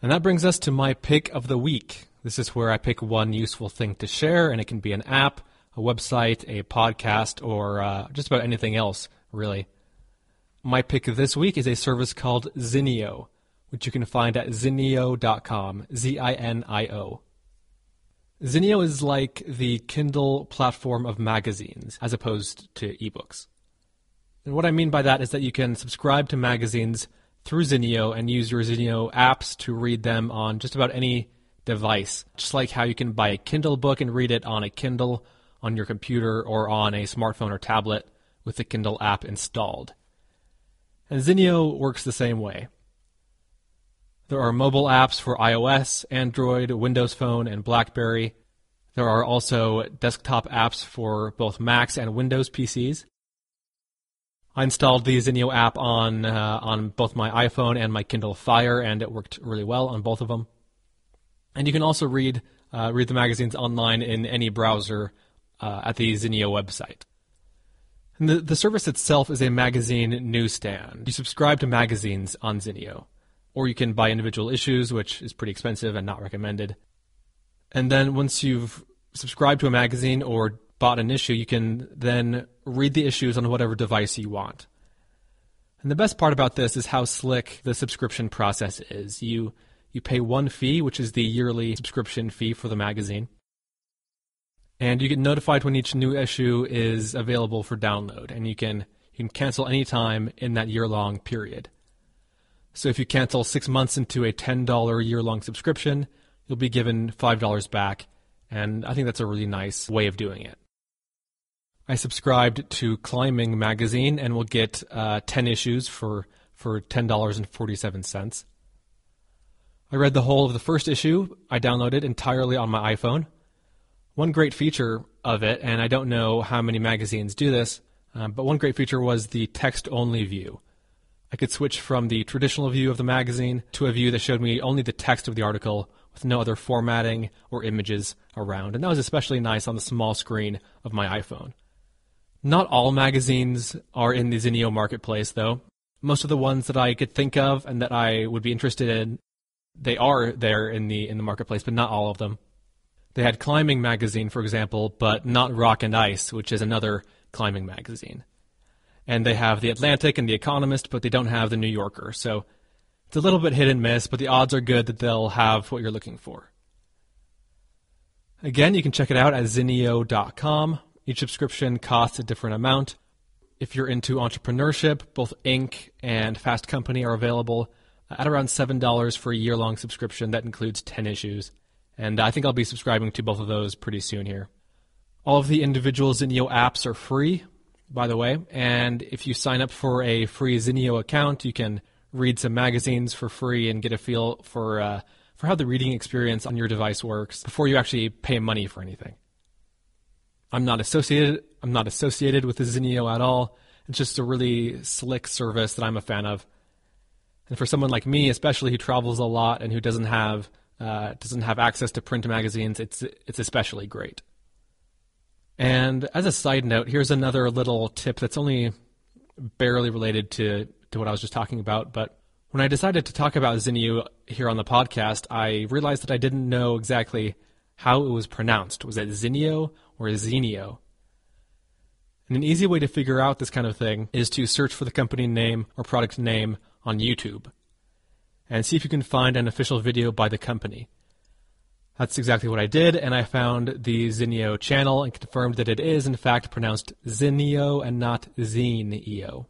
And that brings us to my pick of the week. This is where I pick one useful thing to share, and it can be an app, a website, a podcast, or just about anything else, really. My pick this week is a service called Zinio, which you can find at zinio.com, Z-I-N-I-O. Zinio is like the Kindle platform of magazines, as opposed to ebooks. And what I mean by that is that you can subscribe to magazines through Zinio and use your Zinio apps to read them on just about any device, just like how you can buy a Kindle book and read it on a Kindle, on your computer, or on a smartphone or tablet with the Kindle app installed. And Zinio works the same way. There are mobile apps for iOS, Android, Windows Phone, and BlackBerry. There are also desktop apps for both Macs and Windows PCs. I installed the Zinio app on both my iPhone and my Kindle Fire, and it worked really well on both of them. And you can also read the magazines online in any browser at the Zinio website. And the service itself is a magazine newsstand. You subscribe to magazines on Zinio, or you can buy individual issues, which is pretty expensive and not recommended. And then once you've subscribed to a magazine or bought an issue, you can then read the issues on whatever device you want. And the best part about this is how slick the subscription process is. You pay one fee, which is the yearly subscription fee for the magazine, and you get notified when each new issue is available for download, and you can cancel any time in that year-long period. So if you cancel 6 months into a $10 year-long subscription, you'll be given $5 back, and I think that's a really nice way of doing it. I subscribed to Climbing magazine and will get 10 issues for $10.47. I read the whole of the first issue. I downloaded entirely on my iPhone. One great feature of it, and I don't know how many magazines do this, but one great feature was the text-only view. I could switch from the traditional view of the magazine to a view that showed me only the text of the article with no other formatting or images around, and that was especially nice on the small screen of my iPhone. Not all magazines are in the Zinio marketplace, though. Most of the ones that I could think of and that I would be interested in, they are there in the marketplace, but not all of them. They had Climbing magazine, for example, but not Rock and Ice, which is another climbing magazine. And they have The Atlantic and The Economist, but they don't have The New Yorker. So it's a little bit hit and miss, but the odds are good that they'll have what you're looking for. Again, you can check it out at zinio.com. Each subscription costs a different amount. If you're into entrepreneurship, both Inc. and Fast Company are available at around $7 for a year-long subscription. That includes 10 issues. And I think I'll be subscribing to both of those pretty soon here. All of the individual Zinio apps are free, by the way, and if you sign up for a free Zinio account, you can read some magazines for free and get a feel for how the reading experience on your device works before you actually pay money for anything. I'm not associated with the Zinio at all. It's just a really slick service that I'm a fan of. And for someone like me, especially who travels a lot and who doesn't have access to print magazines, it's especially great. And as a side note, here's another little tip that's only barely related to what I was just talking about, but when I decided to talk about Zinio here on the podcast, I realized that I didn't know exactly how it was pronounced. Was it Zinio or Zinio? And an easy way to figure out this kind of thing is to search for the company name or product name on YouTube and see if you can find an official video by the company. That's exactly what I did, and I found the Zinio channel and confirmed that it is, in fact, pronounced Zinio and not Zinio.